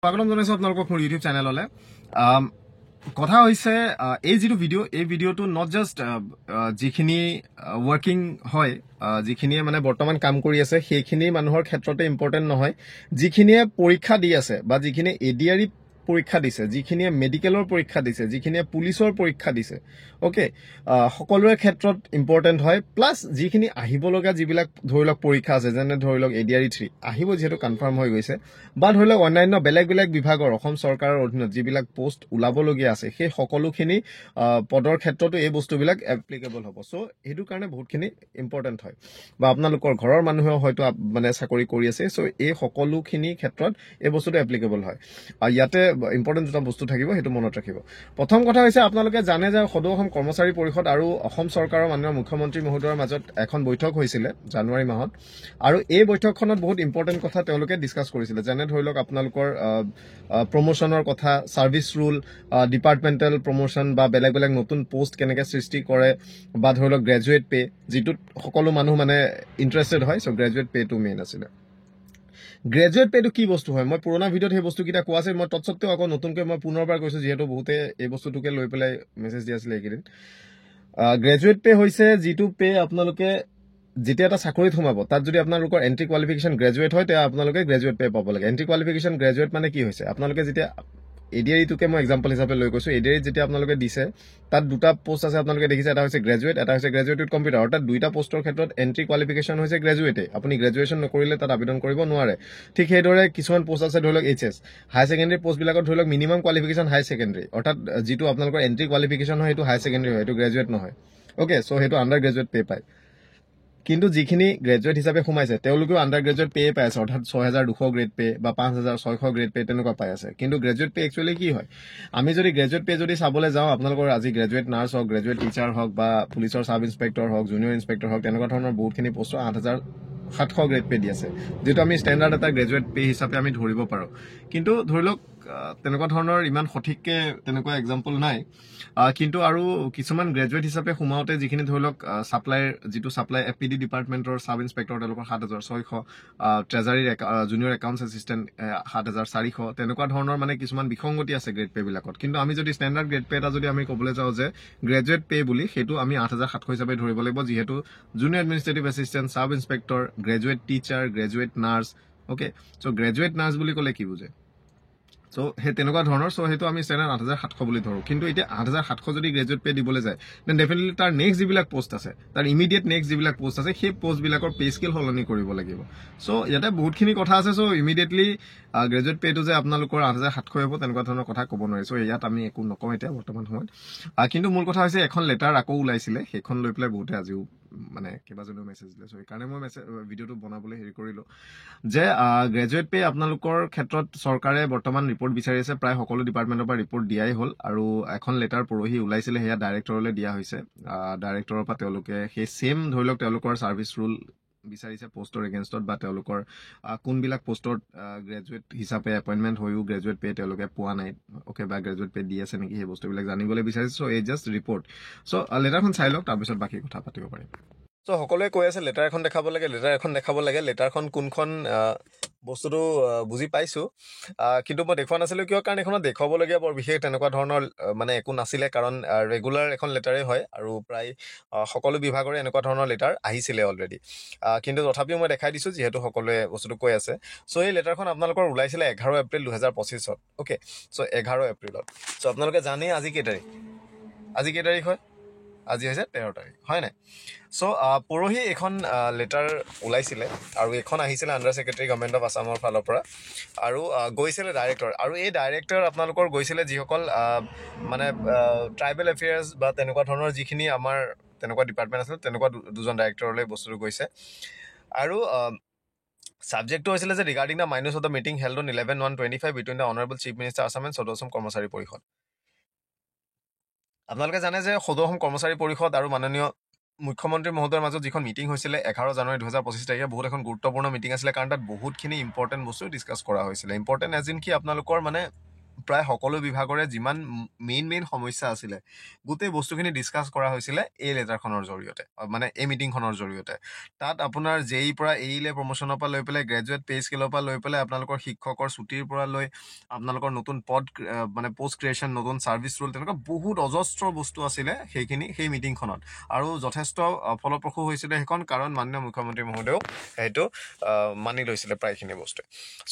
স্বাগতম জনাইছো আপোনালোকক মোৰ ইউটিউব চেনেললৈ। কথা হৈছে এই যিটো ভিডিঅ' এই ভিডিঅ'টো নট জাষ্ট যিখিনি ৱৰ্কিং হয়, যিখিনিয়ে মানে বৰ্তমান কাম কৰি আছে সেইখিনি মানুহৰ ক্ষেত্ৰতে ইম্পৰ্টেণ্ট নহয়। যিখিনিয়ে পৰীক্ষা দি আছে বা যিখিনিয়ে এডিআৰই পৰীক্ষা দিছে, যিখিনিয়ে মেডিকেলৰ পৰীক্ষা দিছে, যিখিনিয়ে পুলিচৰ পৰীক্ষা দিছে, অ'কে, সকলোৰে ক্ষেত্ৰত ইম্পৰ্টেণ্ট হয়। প্লাছ যিখিনি আহিবলগীয়া যিবিলাক ধৰি লওক পৰীক্ষা আছে, যেনে ধৰি লওক এডিআৰই 3 আহিব, যিহেতু কনফাৰ্ম হৈ গৈছে, বা ধৰি লওক অন্যান্য বেলেগ বেলেগ বিভাগৰ অসম চৰকাৰৰ অধীনত যিবিলাক পোষ্ট ওলাবলগীয়া আছে সেই সকলোখিনি পদৰ ক্ষেত্ৰতো এই বস্তুবিলাক এপ্লিকেবল হ'ব। চ' সেইটো কাৰণে বহুতখিনি ইম্পৰ্টেণ্ট হয়, বা আপোনালোকৰ ঘৰৰ মানুহেও হয়তো মানে চাকৰি কৰি আছে। চ' এই সকলোখিনি ক্ষেত্ৰত এই বস্তুটো এপ্লিকেবল হয়। ইয়াতে ইম্পৰ্টেণ্ট দুটা বস্তু থাকিব, সেইটো মনত ৰাখিব। প্ৰথম কথা হৈছে, আপোনালোকে জানে যে সদৌ অসম কৰ্মচাৰী পৰিষদ আৰু অসম চৰকাৰৰ মাননীয় মুখ্যমন্ত্ৰী মহোদয়ৰ মাজত এখন বৈঠক হৈছিলে জানুৱাৰী মাহত, আৰু এই বৈঠকখনত বহুত ইম্পৰ্টেণ্ট কথা তেওঁলোকে ডিছকাছ কৰিছিলে। যেনে ধৰি লওক আপোনালোকৰ প্ৰমোশ্যনৰ কথা, ছাৰ্ভিচ ৰুল, ডিপাৰ্টমেণ্টেল প্ৰমোশ্যন বা বেলেগ বেলেগ নতুন পোষ্ট কেনেকৈ সৃষ্টি কৰে, বা ধৰি লওক গ্ৰেজুৱেট পে', যিটোত সকলো মানুহ মানে ইণ্টাৰেষ্টেড হয়। চ' গ্ৰেজুৱেট পে'টো মেইন আছিলে। গ্ৰেজুৱেট পে'টো কি বস্তু হয়, মই পুৰণা ভিডিঅ'ত সেই বস্তুকেইটা কোৱা আছিল। মই তৎসত্ত্বেও আকৌ নতুনকৈ মই পুনৰবাৰ কৈছোঁ, যিহেতু বহুতে এই বস্তুটোকে লৈ পেলাই মেছেজ দি আছিলে এইকেইদিন। গ্ৰেজুৱেট পে' হৈছে যিটো পে' আপোনালোকে যেতিয়া এটা চাকৰিত সোমাব, তাত যদি আপোনালোকৰ এণ্ট্ৰি কোৱালিফিকেশ্যন গ্ৰেজুৱেট হয়, তেতিয়া আপোনালোকে গ্ৰেজুৱেট পে' পাব লাগে। এণ্ট্ৰি কোৱালিফিকেশ্যন গ্ৰেজুৱেট মানে কি হৈছে, আপোনালোকে যেতিয়া এডিআৰইটোকে মই এক্সাম্পল হিচাপে লৈ কৈছোঁ, এডিআৰইত যেতিয়া আপোনালোকে দিছে, তাত দুটা পোষ্ট আছে, আপোনালোকে দেখিছে, এটা হৈছে গ্ৰেজুৱেট, এটা হৈছে গ্ৰেজুৱেট উইথ কম্পিউটাৰ। অৰ্থাৎ দুইটা পোষ্টৰ ক্ষেত্ৰত এণ্ট্ৰি কোৱালিফিকেশ্যন হৈছে গ্ৰেজুৱেটেই, আপুনি গ্ৰেজুৱেশ্যন নকৰিলে তাত আবেদন কৰিব নোৱাৰে। ঠিক সেইদৰে কিছুমান পোষ্ট আছে, ধৰি লওক এইচএছ হায়াৰ ছেকেণ্ডেৰী পোষ্টবিলাকত ধৰি লওক মিনিমাম কোৱালিফিকেশ্যন হায়াৰ ছেকেণ্ডেৰী, অৰ্থাৎ যিটো আপোনালোকৰ এণ্ট্ৰি কোৱালিফিকেশ্যন হয় সেইটো হায়াৰ ছেকেণ্ডেৰী হয়, সেইটো গ্ৰেজুৱেট নহয়। অ'কে, চ' সেইটো আণ্ডাৰ গ্ৰেজুৱেট পে' পায়। কিন্তু যিখিনি গ্ৰেজুৱেট হিচাপে সোমাইছে তেওঁলোকেও আণ্ডাৰ গ্ৰেজুৱেট পে' পাই আছে, অৰ্থাৎ 6200 গ্ৰেড পে' বা 5600 গ্ৰেড পে' তেনেকুৱা পাই আছে। কিন্তু গ্ৰেজুৱেট পে' একচুৱেলি কি হয়, আমি যদি গ্ৰেজুৱেট পে' যদি চাবলৈ যাওঁ, আপোনালোকৰ আজি গ্ৰেজুৱেট নাৰ্ছ হওক, গ্ৰেজুৱেট টিচাৰ হওক, বা পুলিচৰ ছাব ইন্সপেক্টৰ হওক, জুনিয়ৰ ইন্সপেক্টৰ হওক, তেনেকুৱা ধৰণৰ বহুতখিনি পোষ্ট 8700 গ্ৰেড পে' দি আছে, যিটো আমি ষ্টেণ্ডাৰ্ড এটা গ্ৰেজুৱেট পে' হিচাপে আমি ধৰিব পাৰোঁ। কিন্তু ধৰি লওক তেনেকুৱা ধৰণৰ ইমান সঠিককৈ তেনেকুৱা এক্সাম্পল নাই। কিন্তু আৰু কিছুমান গ্ৰেজুৱেট হিচাপে সোমাওঁতে যিখিনি ধৰি লওক ছাপ্লাইৰ যিটো ছাপ্লাই এপিডি ডিপাৰ্টমেণ্টৰ ছাব ইন্সপেক্টৰ, তেওঁলোকৰ 7600, ট্ৰেজাৰীৰ জুনিয়ৰ একাউণ্টছ এছিষ্টেণ্ট 7400, তেনেকুৱা ধৰণৰ মানে কিছুমান বিসংগতি আছে গ্ৰেড পে' বিলাকত। কিন্তু আমি যদি ষ্টেণ্ডাৰ্ড গ্ৰেড পে' এটা যদি আমি ক'বলৈ যাওঁ যে গ্ৰেজুৱেট পে' বুলি, সেইটো আমি 8700 হিচাপে ধৰিব লাগিব, যিহেতু junior administrative assistant, sub inspector, graduate teacher, graduate nurse. Okay, so' graduate nurse বুলি ক'লে কি বুজে, চ' সেই তেনেকুৱা ধৰণৰ। চ' সেইটো আমি ষ্টেণ্ডাৰ্ড 8700 বুলি ধৰোঁ। কিন্তু এতিয়া 8700 যদি গ্ৰেজুৱেট পে' দিবলৈ যায়, দেন ডেফিনেটলি তাৰ নেক্সট যিবিলাক পোষ্ট আছে, তাৰ ইমিডিয়েট নেক্সট যিবিলাক পোষ্ট আছে, সেই পোষ্টবিলাকৰ পে' স্কেল সলনি কৰিব লাগিব। চ' ইয়াতে বহুতখিনি কথা আছে। চ' ইমিডিয়েটলি গ্ৰেজুৱেট পে'টো যে আপোনালোকৰ 8700 হ'ব তেনেকুৱা ধৰণৰ কথা ক'ব নোৱাৰি। চ' ইয়াত আমি একো নকওঁ এতিয়া বৰ্তমান সময়ত। কিন্তু মূল কথা হৈছে, এখন লেটাৰ আকৌ ওলাইছিলে, সেইখন লৈ পেলাই বহুতে আজিও মানে কেইবাজনেও মেছেজ দিলে। চ' সেইকাৰণে মই ভিডিঅ'টো বনাবলৈ হেৰি কৰিলোঁ যে গ্ৰেজুৱেট পে' আপোনালোকৰ ক্ষেত্ৰত চৰকাৰে বৰ্তমান ৰিপৰ্ট বিচাৰি আছে। প্ৰায় সকলো ডিপাৰ্টমেণ্টৰ পৰা ৰিপৰ্ট দিয়াই হ'ল, আৰু এখন লেটাৰ পৰহি ওলাইছিলে, সেয়া ডাইৰেক্টৰলৈ দিয়া হৈছে। ডাইৰেক্টৰৰ পৰা তেওঁলোকে সেই ছেইম ধৰি লওক তেওঁলোকৰ ছাৰ্ভিচ ৰুল বিচাৰিছে পোষ্টৰ এগেইনষ্টত, বা তেওঁলোকৰ কোনবিলাক পোষ্টত গ্ৰেজুৱেট হিচাপে এপইণ্টমেণ্ট হৈও গ্ৰেজুৱেট পে' তেওঁলোকে পোৱা নাই, অ'কে, বা গ্ৰেজুৱেট পে' দি আছে নেকি, সেই বস্তুবিলাক জানিবলৈ বিচাৰিছে। চ' এই জাষ্ট ৰিপৰ্ট। চ' লেটাৰখন চাই লওক, তাৰপিছত বাকী কথা পাতিব পাৰিম। চ' সকলোৱে কৈ আছে লেটাৰ এখন দেখাব লাগে, লেটাৰ এখন দেখাব লাগে। লেটাৰখন কোনখন বস্তুটো বুজি পাইছোঁ, কিন্তু মই দেখুওৱা নাছিলোঁ। কিয়, কাৰণ এইখনত দেখুৱাবলগীয়া বৰ বিশেষ তেনেকুৱা ধৰণৰ মানে একো নাছিলে, কাৰণ ৰেগুলাৰ এখন লেটাৰেই হয়, আৰু প্ৰায় সকলো বিভাগৰে এনেকুৱা ধৰণৰ লেটাৰ আহিছিলে অলৰেডি। কিন্তু তথাপিও মই দেখাই দিছোঁ, যিহেতু সকলোৱে বস্তুটো কৈ আছে। চ' এই লেটাৰখন আপোনালোকৰ ওলাইছিলে 11 এপ্ৰিল 2025। অ'কে, চ' 11 এপ্ৰিলত। চ' আপোনালোকে জানেই আজি কেই তাৰিখ হয়, আজি হৈছে 13 তাৰিখ, হয় নাই? চ' পৰহি এইখন লেটাৰ ওলাইছিলে, আৰু এইখন আহিছিলে আণ্ডাৰ ছেক্ৰেটাৰী গভৰ্ণমেণ্ট অফ আছামৰ ফালৰ পৰা, আৰু গৈছিলে ডাইৰেক্টৰ। আৰু এই ডাইৰেক্টৰ আপোনালোকৰ গৈছিলে যিসকল মানে ট্ৰাইবেল এফেয়াৰ্ছ বা তেনেকুৱা ধৰণৰ যিখিনি আমাৰ তেনেকুৱা ডিপাৰ্টমেণ্ট আছিলে, তেনেকুৱা দুজন ডাইৰেক্টৰলৈ বস্তুটো গৈছে। আৰু ছাবজেক্টটো হৈছিলে যে regarding the miners of the meeting held on 11/1/25 between the honourable chief minister Assam and Sadou Asom Karmachari পৰিষদ। আপোনালোকে জানে যে সদৌ অসম কৰ্মচাৰী পৰিষদ আৰু মাননীয় মুখ্যমন্ত্ৰী মহোদয়ৰ মাজত যিখন মিটিং হৈছিলে 11 জানুৱাৰী 2025 তাৰিখে, বহুত এখন গুৰুত্বপূৰ্ণ মিটিং আছিলে, কাৰণ তাত বহুতখিনি ইম্পৰ্টেণ্ট বস্তু ডিছকাছ কৰা হৈছিলে। ইম্পৰ্টেণ্ট এজ ইন কি, আপোনালোকৰ মানে প্ৰায় সকলো বিভাগৰে যিমান মেইন সমস্যা আছিলে গোটেই বস্তুখিনি ডিছকাছ কৰা হৈছিলে এই লেটাৰখনৰ জৰিয়তে মানে এই মিটিংখনৰ জৰিয়তে তাত আপোনাৰ জেইৰ পৰা এইলে প্ৰমোশ্যনৰ পৰা লৈ পেলাই গ্ৰেজুৱেট পে স্কেলৰ পৰা লৈ পেলাই আপোনালোকৰ শিক্ষকৰ ছুটিৰ পৰা লৈ আপোনালোকৰ নতুন পদ মানে পষ্ট ক্ৰিয়েশ্যন নতুন ছাৰ্ভিচ ৰুল তেনেকুৱা বহুত অজস্ৰ বস্তু আছিলে সেইখিনি সেই মিটিংখনত আৰু যথেষ্ট ফলপ্ৰসূ হৈছিলে সেইখন কাৰণ মাননীয় মুখ্যমন্ত্ৰী মহোদয়েও সেইটো মানি লৈছিলে প্ৰায়খিনি বস্তুৱে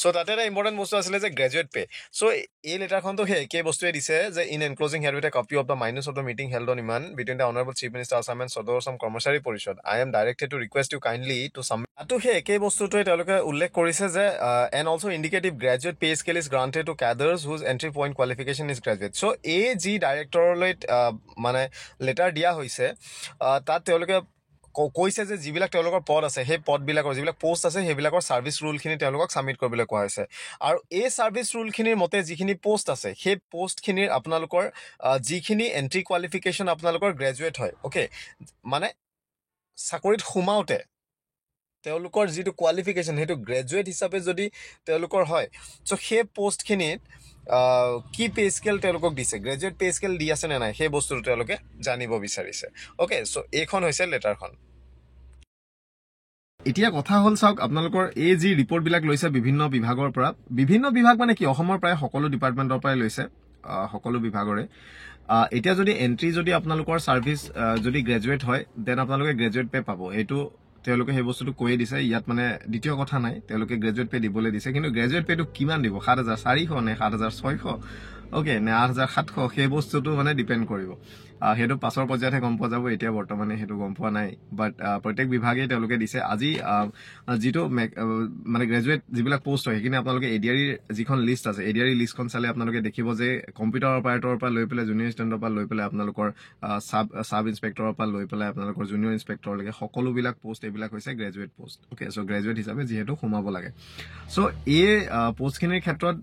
চ' তাতে এটা ইম্পৰ্টেণ্ট বস্তু আছিলে যে গ্ৰেজুৱেট পে চ' এই লেটাৰখনটো সেই একেই বস্তুৱে দিছে যে in enclosing herewith a copy of the minutes of the meeting held on ইমান between the honourable chief minister Assam and Sadou Asom Karmachari Parishad I am directed to request you kindly to চাম তাতো সেই একেই বস্তুটোৱে তেওঁলোকে উল্লেখ কৰিছে যে and also' indicative graduate pay scale is granted to cadres whose entry point qualification is graduate so' এই যি ডাইৰেক্টৰলৈ মানে লেটাৰ দিয়া হৈছে তাত তেওঁলোকে কৈছে যে যিবিলাক তেওঁলোকৰ পদ আছে সেই পদবিলাকৰ যিবিলাক পোষ্ট আছে সেইবিলাকৰ ছাৰ্ভিচ ৰুলখিনি তেওঁলোকক ছাবমিট কৰিবলৈ কোৱা হৈছে আৰু এই ছাৰ্ভিচ ৰুলখিনিৰ মতে যিখিনি পোষ্ট আছে সেই পোষ্টখিনিৰ আপোনালোকৰ যিখিনি এণ্ট্ৰি কোৱালিফিকেশ্যন আপোনালোকৰ গ্ৰেজুৱেট হয় অ'কে মানে চাকৰিত সোমাওঁতে তেওঁলোকৰ যিটো কোৱালিফিকেশ্যন সেইটো গ্ৰেজুৱেট হিচাপে যদি তেওঁলোকৰ হয় চ' সেই পোষ্টখিনিত কি পে স্কেল তেওঁলোকক দিছে গ্ৰেজুৱেট পে স্কেল দি আছে নে নাই সেই বস্তুটো তেওঁলোকে জানিব বিচাৰিছে অ'কে চ' এইখন হৈছে লেটাৰখন এতিয়া কথা হ'ল চাওক আপোনালোকৰ এই যি ৰিপৰ্টবিলাক লৈছে বিভিন্ন বিভাগৰ পৰা বিভিন্ন বিভাগ মানে কি অসমৰ প্ৰায় সকলো ডিপাৰ্টমেণ্টৰ পৰাই লৈছে সকলো বিভাগৰে এতিয়া যদি এণ্ট্ৰি যদি আপোনালোকৰ ছাৰ্ভিচ যদি গ্ৰেজুৱেট হয় দেন আপোনালোকে গ্ৰেজুৱেট পে পাব এইটো তেওঁলোকে সেই বস্তুটো কৈয়ে দিছে ইয়াত মানে দ্বিতীয় কথা নাই তেওঁলোকে গ্ৰেজুৱেট পে দিবলৈ দিছে কিন্তু গ্ৰেজুৱেট পেটো কিমান দিব ৭,৪০০ নে ৭,৬০০ অ'কে নে ৮,৭০০ সেই বস্তুটো মানে ডিপেণ্ড কৰিব সেইটো পাছৰ পৰ্যায়তহে গম পোৱা যাব এতিয়া বৰ্তমানে সেইটো গম পোৱা নাই বাট প্ৰত্যেক বিভাগেই তেওঁলোকে দিছে আজি যিটো মানে গ্ৰেজুৱেট যিবিলাক পোষ্ট হয় সেইখিনি আপোনালোকে এডিআৰিৰ যিখন লিষ্ট আছে এডিআৰি লিষ্টখন চালে আপোনালোকে দেখিব যে কম্পিউটাৰ অপাৰেটৰৰ পৰা লৈ পেলাই জুনিয়ৰ ষ্টেণ্ডৰ পৰা লৈ পেলাই আপোনালোকৰ চাব ইনস্পেক্টৰৰ পৰা লৈ পেলাই আপোনালোকৰ জুনিয়ৰ ইনস্পেক্টৰলৈকে সকলোবিলাক পোষ্ট এইবিলাক হৈছে graduate post okay so' graduate হিচাপে যিহেতু সোমাব লাগে চ' এই পোষ্টখিনিৰ ক্ষেত্ৰত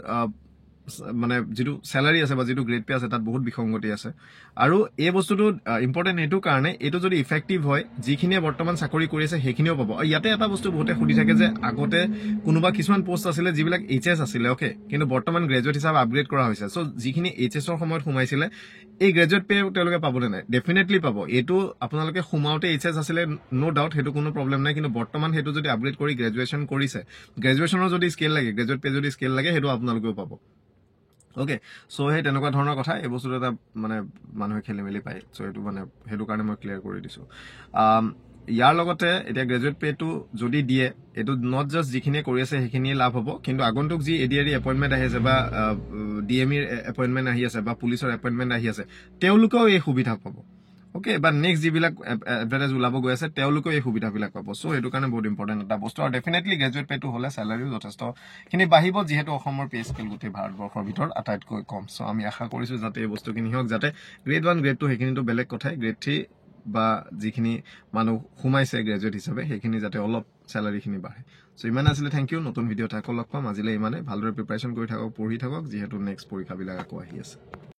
মানে যিটো চেলাৰী আছে বা যিটো গ্ৰেড পে আছে তাত বহুত বিসংগতি আছে আৰু এই বস্তুটো ইম্পৰ্টেণ্ট এইটো কাৰণে এইটো যদি ইফেক্টিভ হয় যিখিনিয়ে বৰ্তমান চাকৰি কৰি আছে সেইখিনিও পাব আৰু ইয়াতে এটা বস্তু বহুতে সুধি থাকে যে আগতে কোনোবা কিছুমান পোষ্ট আছিলে যিবিলাক HS আছিলে অ'কে কিন্তু বৰ্তমান গ্ৰেজুৱেট হিচাপে আপগ্ৰেড কৰা হৈছে চ' যিখিনি HSৰ সময়ত সোমাইছিলে এই গ্ৰেজুৱেট পে তেওঁলোকে পাবনে নাই ডেফিনেটলি পাব এইটো আপোনালোকে সোমাওঁতে HS আছিলে ন' ডাউট সেইটো কোনো প্ৰব্লেম নাই কিন্তু বৰ্তমান সেইটো যদি আপগ্ৰেড কৰি গ্ৰেজুৱেশ্যন কৰিছে গ্ৰেজুৱেশ্যনৰ যদি স্কেল লাগে গ্ৰেজুৱেট পে যদি স্কেল লাগে সেইটো আপোনালোকেও পাব অ'কে চ' সেই তেনেকুৱা ধৰণৰ কথা এই বস্তুটো এটা মানে মানুহে খেলি মেলি পায় চ' এইটো মানে সেইটো কাৰণে মই ক্লিয়াৰ কৰি দিছোঁ ইয়াৰ লগতে এতিয়া গ্ৰেজুৱেট পেটো যদি দিয়ে এইটো নট জাষ্ট যিখিনিয়ে কৰি আছে সেইখিনিয়ে লাভ হ'ব কিন্তু আগন্তুক যি এডিআৰি এপইণ্টমেণ্ট আহি আছে বা DMEৰ এপইণ্টমেণ্ট আহি আছে বা পুলিচৰ এপইণ্টমেণ্ট আহি আছে তেওঁলোকেও এই সুবিধা পাব অ'কে বা নেক্সট যিবিলাক এডভাৰটাইজ ওলাব গৈ আছে তেওঁলোকেও এই সুবিধাবিলাক পাব চ' সেইটো কাৰণে বহুত ইম্পৰ্টেণ্ট এটা বস্তু আৰু ডেফিনেটলি গ্ৰেজুৱেট পেটো হ'লে চেলাৰিও যথেষ্টখিনি বাঢ়িব যিহেতু অসমৰ পে স্কেল গোটেই ভাৰতবৰ্ষৰ ভিতৰত আটাইতকৈ কম চ' আমি আশা কৰিছোঁ যাতে এই বস্তুখিনি হওক যাতে গ্ৰেড 1 গ্ৰেড 2 সেইখিনিতো বেলেগ কথাই গ্ৰেড 3 বা যিখিনি মানুহ সোমাইছে গ্ৰেজুৱেট হিচাপে সেইখিনি যাতে অলপ চেলাৰিখিনি বাঢ়ে চ' ইমান আছিলে থেংক ইউ নতুন ভিডিঅ'ত আকৌ লগ পাম আজিলৈ ইমানে ভালদৰে প্ৰিপাৰেশ্যন কৰি থাকক পঢ়ি থাকক যিহেতু নেক্সট পৰীক্ষাবিলাক আকৌ আহি আছে